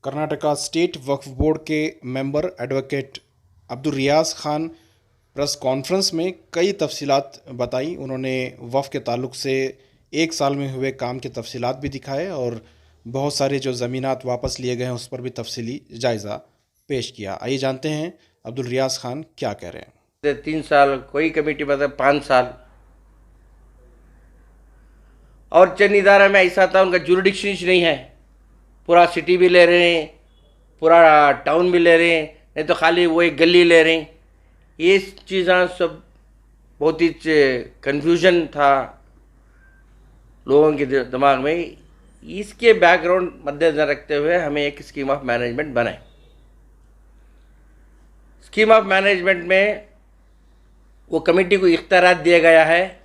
Karnataka state वक्फ board के member advocate Abdul रियाज Khan press conference में कई तफसीलात बताई। उन्होंने वक्फ के ताल्लुक से एक साल में हुए काम के तफसीलात भी दिखाए और बहुत सारे जो ज़मीनात वापस लिए गए हैं उस पर भी तफसीली जायज़ा पेश किया। आइए जानते हैं अब्दुल रियाज खान क्या कह रहे हैं। 3 साल कोई कमेटी बता 5 साल, और चंद इदारा में ऐसा था उनका जुरिडिक्शन नहीं है। पूरा सिटी भी ले रहे हैं, पूरा टाउन भी ले रहे हैं, नहीं तो खाली वो एक गली ले रहे हैं। ये चीज़ें सब बहुत ही कन्फ्यूजन था लोगों के दिमाग में। इसके बैकग्राउंड मद्देनजर रखते हुए हमें एक स्कीम ऑफ मैनेजमेंट बनाए। स्कीम ऑफ मैनेजमेंट में वो कमेटी को इख्तियार दिया गया है,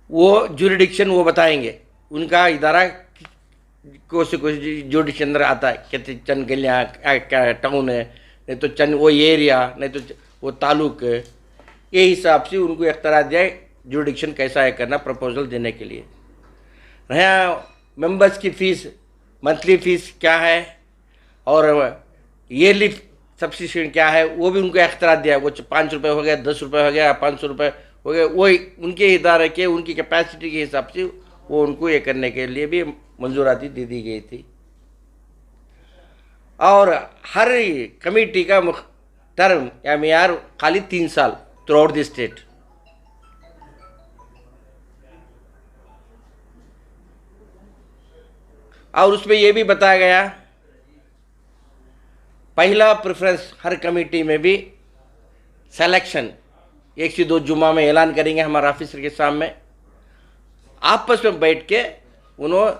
वो जुरिडिक्शन वो बताएंगे। उनका इदारा को से कुछ जुरिडिक्शन अंदर आता है, कहते चंद गलियाँ क्या टाउन है, नहीं तो चंद वो एरिया, नहीं तो वो तालुक। ये हिसाब से उनको इख्तियार दिया जुरिडिक्शन कैसा है करना, प्रपोजल देने के लिए। रहा मेंबर्स की फ़ीस, मंथली फ़ीस क्या है और ईयरली सब्सिक्रिप्शन क्या है, वो भी उनको इख्तियार दिया। वो 5 रुपये हो गया, 10 रुपये हो गया, 500 रुपये हो गया, वो उनके इदारे के उनकी कैपेसिटी के हिसाब से वो उनको ये करने के लिए भी मंजूराती दे दी गई थी। और हर कमेटी का टर्म या मेयार खाली 3 साल थ्रू आउट द स्टेट। और उसमें यह भी बताया गया, पहला प्रेफरेंस हर कमेटी में भी सिलेक्शन 1 से 2 जुमा में ऐलान करेंगे हमारे ऑफिसर के सामने। आपस में बैठ के उन्होंने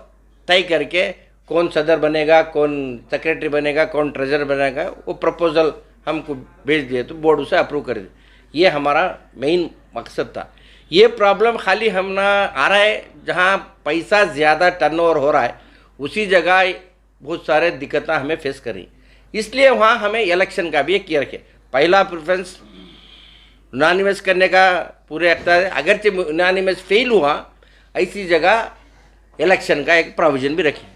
तय करके कौन सदर बनेगा, कौन सेक्रेटरी बनेगा, कौन ट्रेजरर बनेगा, वो प्रपोजल हमको भेज दिए तो बोर्ड उसे अप्रूव कर दे। ये हमारा मेन मकसद था। ये प्रॉब्लम खाली हम ना आ रहा है जहाँ पैसा ज़्यादा टर्नओवर हो रहा है उसी जगह बहुत सारे दिक्कतें हमें फेस करी, इसलिए वहाँ हमें इलेक्शन का भी एक किया रखे। पहला प्रेफरेंस यूनानिमस करने का पूरे अख्तियार, अगरचे यूनानिमस फेल हुआ ऐसी जगह इलेक्शन का एक प्रोविज़न भी रखें।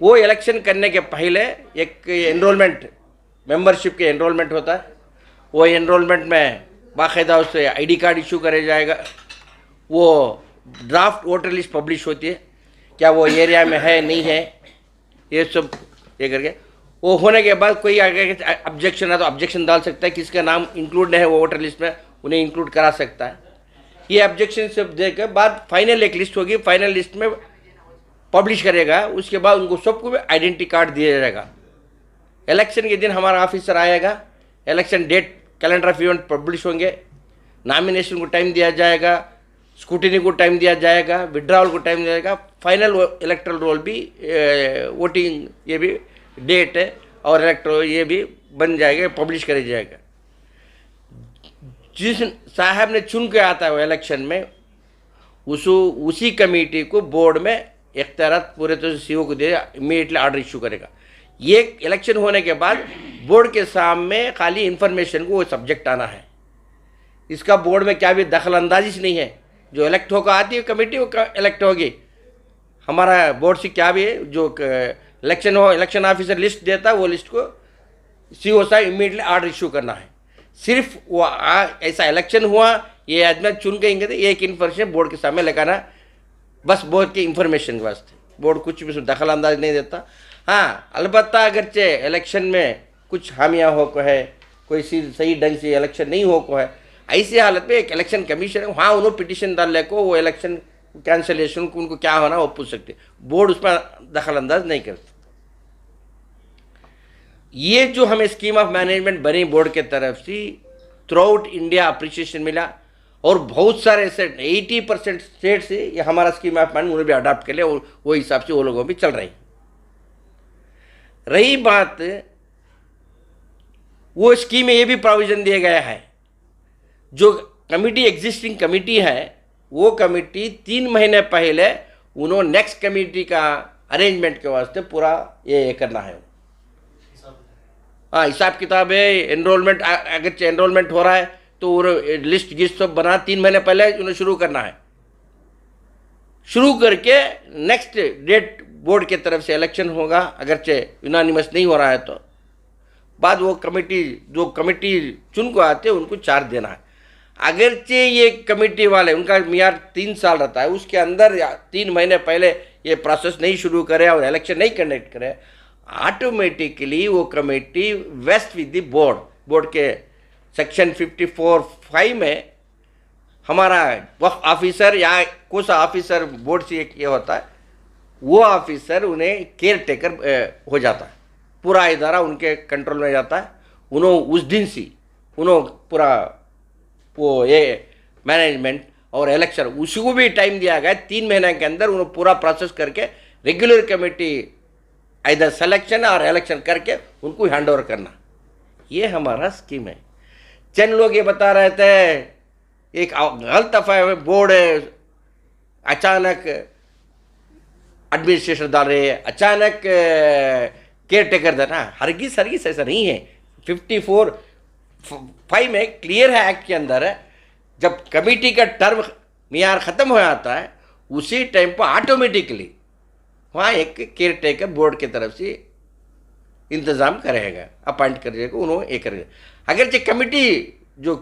वो इलेक्शन करने के पहले एक एनरोलमेंट, मेंबरशिप के एनरोलमेंट होता है। वो एनरोलमेंट में बाकायदा उससे आईडी कार्ड इशू करे जाएगा। वो ड्राफ्ट वोटर लिस्ट पब्लिश होती है, क्या वो एरिया में है नहीं है, ये सब ये करके वो होने के बाद कोई आगे ऑब्जेक्शन है तो ऑब्जेक्शन डाल सकता है। किसका नाम इंक्लूड नहीं है वो वोटर लिस्ट में, उन्हें इंक्लूड करा सकता है। ये ऑब्जेक्शन सब देकर बाद फाइनल एक लिस्ट होगी, फाइनल लिस्ट में पब्लिश करेगा। उसके बाद उनको सबको भी आइडेंटिटी कार्ड दिया जाएगा। इलेक्शन के दिन हमारा ऑफिसर आएगा, election date, calendar of event publish होंगे, नॉमिनेशन को टाइम दिया जाएगा, स्कूटिनी को टाइम दिया जाएगा, विड्रॉल को टाइम दिया जाएगा, फाइनल इलेक्ट्रल रोल भी, वोटिंग ये भी डेट है और इलेक्ट्रल ये भी बन जाएगा, पब्लिश कर जाएगा। जिस साहब ने चुन के आता है वो इलेक्शन में उसी कमेटी को बोर्ड में इख्तियार पूरे तरह से सीओ को दे, इमीडिएटली ऑर्डर इशू करेगा। ये इलेक्शन होने के बाद बोर्ड के सामने खाली इंफॉर्मेशन को वो सब्जेक्ट आना है। इसका बोर्ड में क्या भी दखल अंदाजी नहीं है। जो इलेक्ट होकर आती है कमेटी वो इलेक्ट होगी। हमारा बोर्ड से क्या भी है, जो इलेक्शन हो, इलेक्शन ऑफिसर लिस्ट देता है, वो लिस्ट को सीओ साहब इमीडिएटली ऑर्डर इशू करना है। सिर्फ वो ऐसा इलेक्शन हुआ, ये आदमी चुन के इंगे एक इन्फॉर्मेशन बोर्ड के सामने लगाना, बस बोर्ड के इंफॉर्मेशन के वास्ते। बोर्ड कुछ भी दखल अंदाज नहीं देता। हाँ, अलबत्ता अगरचे इलेक्शन में कुछ खामियाँ हो को है, कोई सही ढंग से इलेक्शन नहीं हो को है, ऐसी हालत में एक इलेक्शन कमीशन वहाँ उन्होंने पिटिशन डाल ले को वो इलेक्शन कैंसलेशन को उनको क्या होना वो पूछ सकते। बोर्ड उसमें दखल अंदाज नहीं करता। ये जो हमें स्कीम ऑफ मैनेजमेंट बनी बोर्ड के तरफ से, थ्रू आउट इंडिया अप्रिसिएशन मिला और बहुत सारे स्टेट 80% स्टेट से ये हमारा स्कीम ऑफ मैनेजमेंट उन्होंने भी अडॉप्ट कर लिया और वो हिसाब से वो लोगों भी चल रही बात। वो स्कीम में ये भी प्रोविजन दिया गया है, जो कमिटी एग्जिस्टिंग कमिटी है वो कमिटी 3 महीने पहले उन्होंने नेक्स्ट कमिटी का अरेंजमेंट के वास्ते पूरा ये करना है। हाँ, हिसाब किताब है, एनरोलमेंट, अगर एनरोलमेंट हो रहा है तो लिस्ट गिस्ट सब बना 3 महीने पहले उन्हें शुरू करना है। शुरू करके नेक्स्ट डेट बोर्ड के तरफ से इलेक्शन होगा, अगरचे यूनानिमस नहीं हो रहा है तो बाद वो कमेटी जो कमेटी चुन को आते हैं उनको चार्ज देना है। अगरचे ये कमेटी वाले उनका मियाद 3 साल रहता है, उसके अंदर 3 महीने पहले ये प्रोसेस नहीं शुरू करे और इलेक्शन नहीं कंडक्ट करे, ऑटोमेटिकली वो committee vest with the board के सेक्शन 54(5) में हमारा वक्फ ऑफिसर या कोई सा ऑफिसर बोर्ड से ये होता है, वो ऑफिसर उन्हें केयर टेकर हो जाता है, पूरा इदारा उनके कंट्रोल में जाता है। उन्होंने उस दिन से उन्होंने पूरा वो ये मैनेजमेंट और इलेक्शन उसको भी टाइम दिया गया 3 महीने के अंदर उन्होंने पूरा प्रोसेस करके रेगुलर कमेटी इधर सिलेक्शन और इलेक्शन करके उनको हैंड ओवर करना, ये हमारा स्कीम है। चंद लोग ये बता रहे थे एक गलत अफवाह बोर्ड अचानक एडमिनिस्ट्रेशन डाल रहे हैं, अचानक केयर टेकर देना, हरगिज ऐसा नहीं है। 54(5) में क्लियर है एक्ट के अंदर है, जब कमेटी का टर्म मियार ख़त्म हो जाता है उसी टाइम पर ऑटोमेटिकली वहाँ एक केयर टेकर बोर्ड की तरफ से इंतज़ाम करेगा, अपॉइंट करेगा, उन्होंने ये करेगा। अगर जो कमेटी जो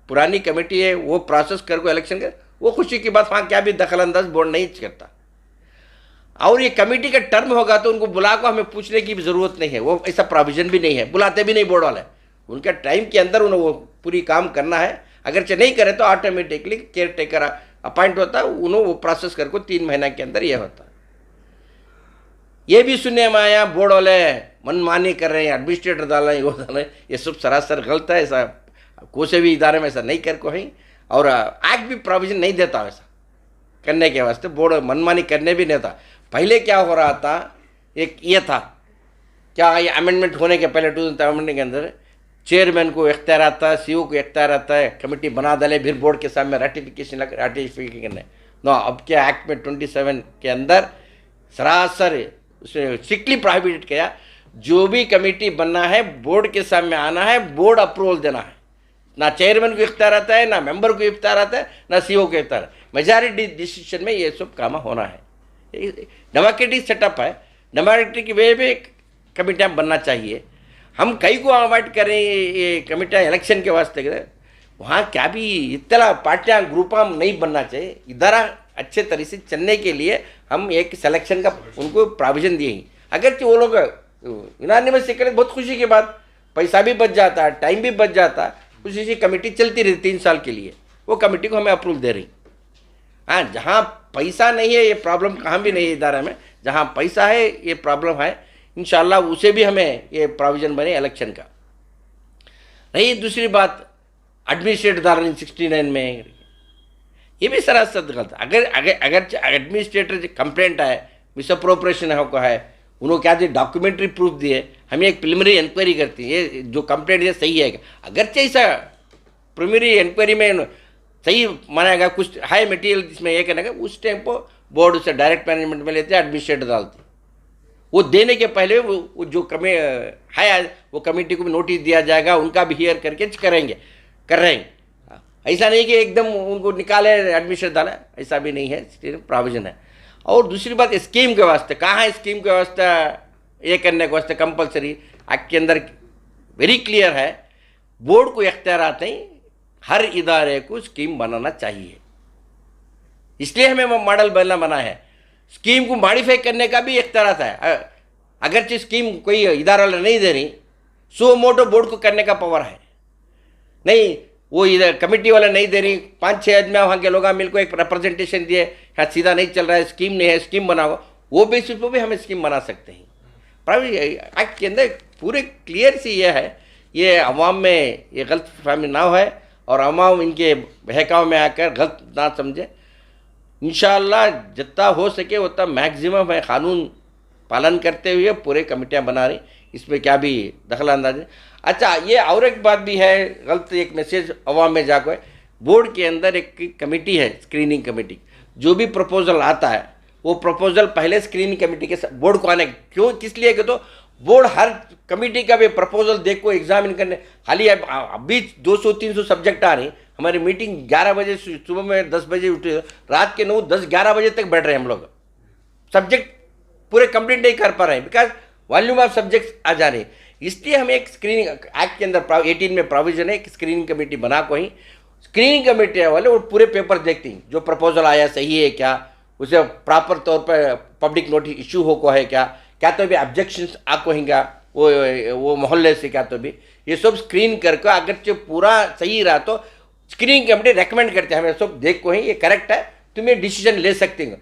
पुरानी कमेटी है वो प्रोसेस करके इलेक्शन कर, वो खुशी की बात, वहाँ क्या भी दखल अंदाज बोर्ड नहीं करता। और ये कमेटी का टर्म होगा तो उनको बुला को हमें पूछने की भी ज़रूरत नहीं है, वो ऐसा प्रोविज़न भी नहीं है, बुलाते भी नहीं बोर्ड वाले, उनके टाइम के अंदर उन्हें वो पूरी काम करना है। अगर नहीं करे तो ऑटोमेटिकली केयर टेकर अपॉइंट होता है, उन्होंने वो प्रोसेस करके 3 महीने के अंदर ये होता है। ये भी सुनने में आया बोर्ड वाले मनमानी कर रहे हैं, एडमिनिस्ट्रेटर डाल रहे हैं, वो डाल रहे हैं, ये सब सरासर गलत है। ऐसा कोई भी इदारे में ऐसा नहीं कर को है, और एक्ट भी प्रोविजन नहीं देता वैसा करने के वास्ते, बोर्ड मनमानी करने भी नहीं था। पहले क्या हो रहा था, एक ये था क्या, ये अमेंडमेंट होने के पहले 2000 अमेंडमेंट के अंदर चेयरमैन को इख्तियार आता है, सीईओ को इख्तियार आता है, कमेटी बना डाले, फिर बोर्ड के सामने रेटिफिकेशन करने। नो, अब क्या एक्ट में 27 के अंदर सरासर स्ट्रिक्टली प्रोहिबिटेड किया, जो भी कमेटी बनना है बोर्ड के सामने आना है, बोर्ड अप्रूवल देना है। ना चेयरमैन को इख्तियार आता है, ना मेंबर को इख्तियार आता है, ना सीईओ को इख्तियार। मेजॉरिटी डिसीजन में ये सब काम होना है। डेमोक्रेटिक सेटअप है, डेमोक्रेटिक वे में कमेटियाँ बनना चाहिए। हम कई को अवॉइड करें ये कमेटियाँ इलेक्शन के वास्ते, वहाँ क्या भी इतना पार्टियाँ ग्रुपां नहीं बनना चाहिए। इदारा अच्छे तरह से चलने के लिए हम एक सिलेक्शन का उनको प्रोविजन दिए ही, अगर वो लोग यूनानिमस से करें बहुत खुशी की बात, पैसा भी बच जाता है, टाइम भी बच जाता है, खुशी से कमेटी चलती रहती 3 साल के लिए, वो कमेटी को हमें अप्रूवल दे रही। हाँ, जहाँ पैसा नहीं है ये प्रॉब्लम कहाँ भी नहीं है इदारा में, जहाँ पैसा है ये प्रॉब्लम है, इंशाल्लाह उसे भी हमें ये प्रोविजन बने इलेक्शन का। रही दूसरी बात एडमिनिस्ट्रेटर डाल 69 में, ये भी सरासर गलत। अगर एडमिनिस्ट्रेटर कंप्लेंट है, मिसअप्रोप्रिएशन है, उन्होंने क्या दिए, डॉक्यूमेंट्री प्रूफ दिए, हमें एक प्रिलिमिनरी इंक्वायरी करती है, ये जो कंप्लेंट है सही है। अगरचे ऐसा प्रिलिमिनरी इंक्वायरी में सही मानेगा, कुछ हाई मटेरियल जिसमें ये कहना, उस टाइम पर बोर्ड उसे डायरेक्ट मैनेजमेंट में लेते हैं, एडमिनिस्ट्रेटर डालते। वो देने के पहले वो जो है वो कमेटी को भी नोटिस दिया जाएगा, उनका भी हियर करके कर रहे हैं। ऐसा नहीं कि एकदम उनको निकाले एडमिनिस्ट्रेटर डाला, ऐसा भी नहीं है, प्रोविजन है। और दूसरी बात स्कीम के वास्ते, कहाँ है स्कीम के वास्ते ये करने के वास्ते कंपलसरी एक्ट के अंदर वेरी क्लियर है, बोर्ड को इख्तियार आते हैं हर इदारे को स्कीम बनाना चाहिए। इसलिए हमें मॉडल बना है, स्कीम को मॉडिफाई करने का भी इख्तियार आता है। अगरचे स्कीम कोई इदारा नहीं दे रही, सो मोटो बोर्ड को करने का पावर है। नहीं, वो इधर कमेटी वाला नहीं दे रही, 5-6 आदमी वहाँ के लोग मिलकर एक रिप्रेजेंटेशन दिए, हाँ सीधा नहीं चल रहा है, स्कीम नहीं है, स्कीम बनाओ, वो बेसिस पर भी हम स्कीम बना सकते हैं। प्राइवेट एक्ट के अंदर पूरे क्लियर सी ये है, ये अवाम में ये गलत फहमी ना है और अवाम इनके बहकाव में आकर गलत ना समझे। इंशाअल्लाह जितना हो सके उतना मैक्सिमम है कानून पालन करते हुए पूरे कमेटियाँ बना रही, इसमें क्या भी दखल अंदाज है। अच्छा, ये और एक बात भी है, गलत एक मैसेज अवाम में जाकर है, बोर्ड के अंदर एक कमेटी है, स्क्रीनिंग कमेटी, जो भी प्रपोजल आता है वो प्रपोजल पहले स्क्रीनिंग कमेटी के बोर्ड को आने, क्यों किस लिए कि तो बोर्ड हर कमेटी का भी प्रपोजल देखो एग्जामिन करने, खाली अभी 200-300 सब्जेक्ट आ रही। हमारी मीटिंग 11 बजे सुबह में 10 बजे उठे, रात के 9-10-11 बजे तक बैठ रहे हैं हम लोग, सब्जेक्ट पूरे कंप्लीट नहीं कर पा रहे हैं बिकॉज वॉल्यूम ऑफ सब्जेक्ट्स आ जा रहे हैं। इसलिए हम एक स्क्रीनिंग एक्ट के अंदर 18 में प्रोविजन है कि स्क्रीनिंग कमेटी बना को ही, स्क्रीनिंग कमेटी वाले वो पूरे पेपर देखती हैं, जो प्रपोजल आया सही है क्या, उसे प्रॉपर तौर पर पब्लिक नोटिस इशू हो को है क्या तो भी ऑब्जेक्शंस आपको होंगे वो मोहल्ले से, क्या तो भी ये सब स्क्रीन करके अगर जो पूरा सही रहा तो स्क्रीनिंग कमेटी रेकमेंड करते हैं हमें सब देख को ही ये करेक्ट है, तुम्हें डिसीजन ले सकते हो।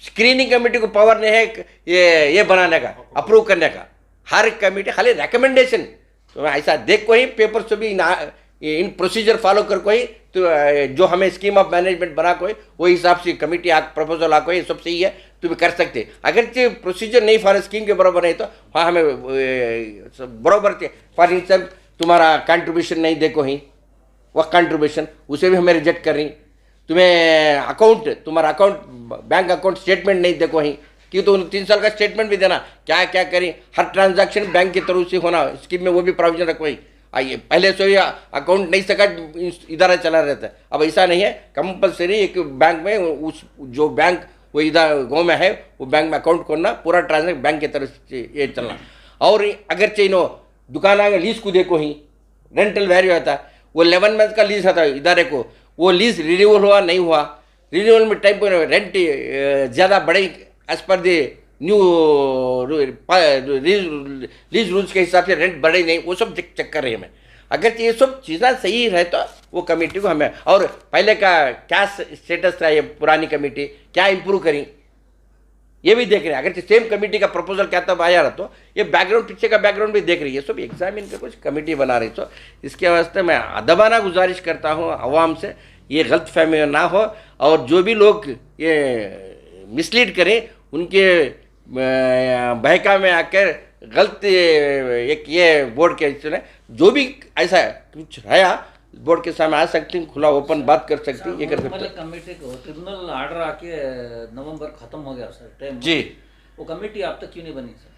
स्क्रीनिंग कमेटी को पावर नहीं है ये बनाने का, अप्रूव करने का। हर कमेटी खाली रिकमेंडेशन, तो ऐसा देख को ही पेपर से भी इन प्रोसीजर फॉलो कर को ही तो जो हमें स्कीम ऑफ मैनेजमेंट बना को वो हिसाब से कमेटी प्रपोजल आको ये सब सही है तुम कर सकते। अगर प्रोसीजर नहीं फॉलो स्कीम के बराबर नहीं तो वहाँ हमें बराबर फॉर इंस्टेंस तुम्हारा कंट्रीब्यूशन नहीं देखो ही, वह कंट्रीब्यूशन उसे भी हमें रिजेक्ट कर रही। तुम्हें अकाउंट तुम्हारा अकाउंट बैंक अकाउंट स्टेटमेंट नहीं देखो ही कि तो 3 साल का स्टेटमेंट भी देना, क्या क्या करें, हर ट्रांजैक्शन बैंक की तरफ से होना, स्कीम में वो भी प्रोविजन रखो ही। आइए पहले से ही अकाउंट नहीं सका इधर चला रहता है, अब ऐसा नहीं है, कंपलसरी एक बैंक में उस जो बैंक वो इधर गाँव में है वो बैंक में अकाउंट खोलना, पूरा ट्रांजेक्शन बैंक की तरफ से ये चलना। और अगर चाहिए दुकान आगे लीज को देखो ही रेंटल वैल्यू आता है, वो 11 मंथ का लीज आता है इधर को, वो लीज रिन्यूअल हुआ नहीं हुआ, रिन्यूअल में टाइम पर रेंट ज़्यादा बढ़े as per the new lease rules के हिसाब से रेंट बढ़े नहीं, वो सब चेक कर रहे हैं हमें। अगर ये सब चीज़ें सही रहे तो वो कमेटी को हमें, और पहले का क्या स्टेटस था ये पुरानी कमेटी क्या इम्प्रूव करी ये भी देख रहे हैं। अगर सेम कमेटी का प्रपोजल क्या तब आया रहा तो ये बैकग्राउंड पीछे का बैकग्राउंड भी देख रही है, सब एग्जामिन कर कुछ कमेटी बना रही। तो इसके वास्ते मैं अदबाना गुजारिश करता हूँ आवाम से, ये गलत फहमी ना हो, और जो भी लोग ये मिसलीड करें उनके बहका में आकर गलत एक ये बोर्ड के जो भी ऐसा कुछ रहा बोर्ड के सामने आ सकती हैं, खुला ओपन बात कर सकती हैं, ये कर सकते हैं। कमेटी को ट्रिब्यूनल ऑर्डर आके नवंबर खत्म हो गया सर टाइम जी, वो कमेटी अब तक क्यों नहीं बनी सर?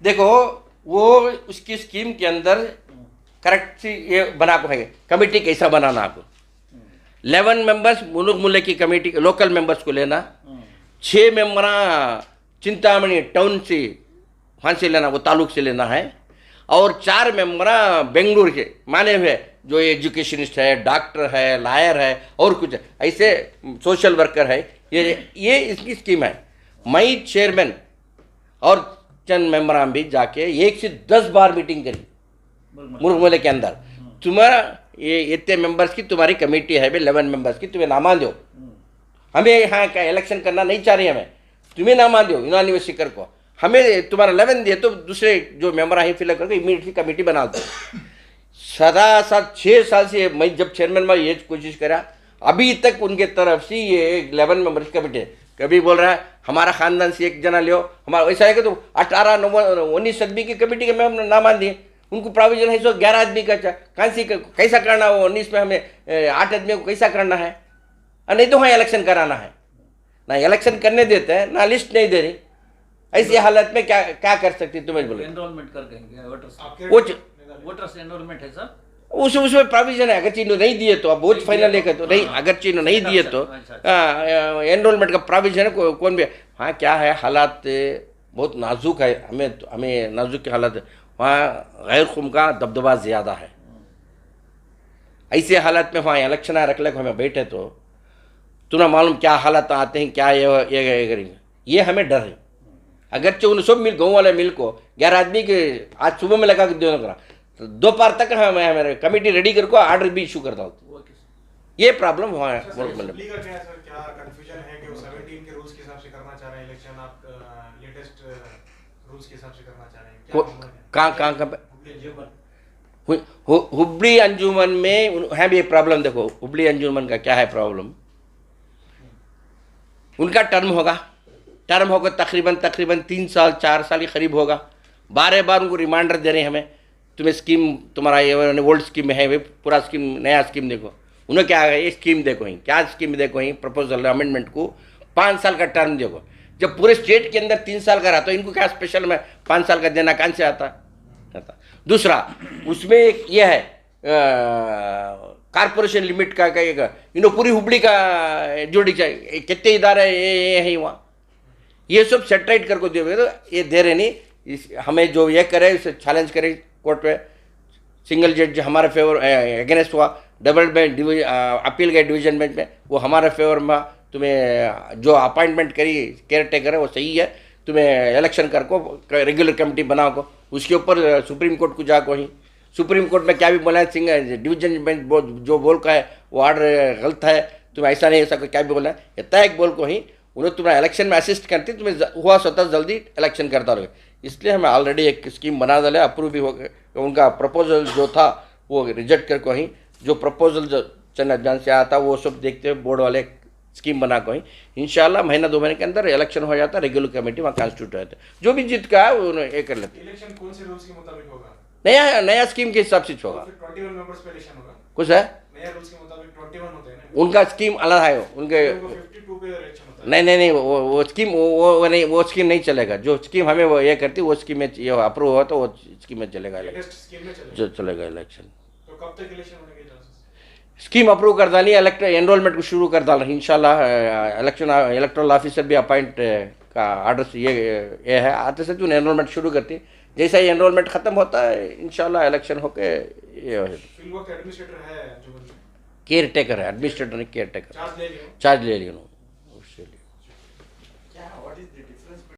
देखो वो उसकी स्कीम के अंदर करेक्ट सी ये बना को है कमेटी कैसा बनाना, आपको 11 मेंबर्स मुलुक मुल्ले की कमेटी लोकल मेंबर्स को लेना, 6 मेंबर चिंतामणि टाउन से वहाँ से लेना, वो तालुक से लेना है, और 4 मेंबर बेंगलुरु के माने हुए जो एजुकेशनिस्ट है, डॉक्टर है, लॉयर है, और कुछ ऐसे सोशल वर्कर है, ये इसकी स्कीम है। मई चेयरमैन और चंद मेंबर भी जाके 1 से 10 बार मीटिंग करी मुल्क मोहल्ले के अंदर, तुम्हारा ये इतने मेंबर्स की तुम्हारी कमेटी है, 11 मेंबर्स की, तुम्हें नामान दो, हमें यहाँ का इलेक्शन करना नहीं चाह रही, हमें तुम्हें नामान दो यूनानिवर्सिटी कर को, हमें तुम्हारा 11 दिए तो दूसरे जो मेंबर हैं फिलअप करके इमीडिएटली कमेटी बना दो। सदा 6 साल से मैं जब चेयरमैन में ये कोशिश करा, अभी तक उनके तरफ से ये 11 मेंबर्स कमेटी है, कभी बोल रहा है हमारा खानदान से एक जना लियो, हमारा वैसा है कि तो 18-19 आदमी की कमेटी के मेंबर नामान दिए, उनको प्रोविजन है 11 आदमी का, कैसा करना हो 19 में हमें 8 आदमी को कैसा करना है, और नहीं तो वहाँ इलेक्शन कराना है, ना इलेक्शन करने देते हैं ना लिस्ट नहीं दे रही। ऐसी हालत में क्या कर सकती तुम्हें बोलो? एनरोलमेंट कर कहेंगे वोटर्स एनरोलमेंट है सर, उसमें प्रोविजन है, अगर चीनों नहीं दिए तो अब वोट फाइनल लेकर तो नहीं, अगर चीनों नहीं दिए तो एनरोलमेंट का प्रोविजन है, कौन भी। हाँ क्या है हालात बहुत नाजुक है, हमें नाजुक की हालत है, वहाँ गैर कौम का दबदबा ज़्यादा है। ऐसे हालत में वहाँ इलेक्शन रख ले हमें बैठे तो तुम्हें मालूम क्या हालात आते हैं, क्या ये करेंगे, ये हमें डर है। अगर उन सब मिल गाँव वाले मिल को 11 आदमी के आज सुबह में लगा के देना करा तो दोपहर तक हमें कमेटी रेडी करके ऑर्डर भी इशू कर दो, ये प्रॉब्लम हुआ है। क्या कंफ्यूजन है कि वो 17 के रूल्स के हिसाब से करना चाह रहे हैं इलेक्शन, आप लेटेस्ट रूल्स के हिसाब से करना चाह रहे हैं? कहाँ हुबली अंजुमन में है भी एक प्रॉब्लम। देखो हुबली अंजुमन का क्या है प्रॉब्लम, उनका टर्म होगा तकरीबन 3 साल 4 साल ही करीब होगा, 12 बार उनको रिमाइंडर दे रहे हैं हमें, तुम्हें स्कीम तुम्हारा ये ओल्ड स्कीम में है, वे पूरा स्कीम नया स्कीम देखो, उन्हें क्या है ये स्कीम देखो ही, क्या स्कीम देखो ही, प्रपोजल अमेंडमेंट को 5 साल का टर्म देखो। जब पूरे स्टेट के अंदर 3 साल का रहा तो इनको क्या स्पेशल में 5 साल का देना कहाँ से आता। दूसरा उसमें एक ये है कारपोरेशन लिमिट का पूरी हुबली का जोड़ी चाहिए कितने इदारे ये है वहाँ, ये सब सेटराइट करके दे तो ये दे रहे नहीं। हमें जो ये करे उसे चैलेंज करे कोर्ट में, सिंगल जज हमारे फेवर अगेंस्ट हुआ, डबल बेंच अपील गए डिवीजन बेंच में, वो हमारे फेवर में तुम्हें जो अपॉइंटमेंट करी केयर टेकर है वो सही है, तुम्हें इलेक्शन कर को रेगुलर कमेटी बनाओ को, उसके ऊपर सुप्रीम कोर्ट को जाको ही। सुप्रीम कोर्ट में क्या भी बोला है, सिंगल डिवीजन बेंच जो बोल का है वो आर्डर गलत है, तुम्हें ऐसा नहीं ऐसा क्या भी बोला है, इतना एक बोल को ही उन्हें तुम्हें इलेक्शन में असिस्ट करती, तुम्हें हुआ स्वतः जल्दी इलेक्शन करता रहे। इसलिए हमें ऑलरेडी एक स्कीम बना डाले, अप्रूव भी हो गए। उनका प्रपोजल जो था वो रिजेक्ट करके ही जो प्रपोजल जो चंद जान से आया था वो सब देखते हुए बोर्ड वाले स्कीम बना को ही इंशाल्लाह महीना 2 महीने के अंदर इलेक्शन हो जाता, रेगुलर कमेटी वहाँ कॉन्स्टिट्यूट रहता है, जो भी जीत का है वो ये कर लेते। इलेक्शन कौन से रूल्स के मुताबिक होगा? नया स्कीम के हिसाब से होगा, 21 मेंबर्स पे इलेक्शन होगा कुछ है नया रूल्स के मुताबिक 21 होते हैं ना, उनका स्कीम अलग है उनके। 52 पे इलेक्शन होता है। नहीं वो स्कीम वो नहीं, वो स्कीम नहीं चलेगा। जो स्कीम हमें वो ये करती वो स्कीम में ये अप्रूव हुआ तो वो स्कीम में चलेगा लेटेस्ट स्कीम में चलेगा। जो चलेगा इलेक्शन। तो कब तक इलेक्शन होने के चांसेस? स्कीम अप्रूव कर डाली, एनरोलमेंट को शुरू कर डाल इंशाल्लाह। इलेक्शन इलेक्टोरल ऑफिसर भी अपॉइंट का आर्डर से ये है, आते से जो एनरोलमेंट शुरू करती, जैसा ही एनरोलमेंट खत्म होता है इंशाल्लाह इलेक्शन होके ये फील्ड वर्क एडमिनिस्ट्रेटर है जो केयर टेकर है, एडमिनिस्ट्रेटर ने केयर टेकर चार्ज ले लिया। चार्ज ले लिया उन्होंने।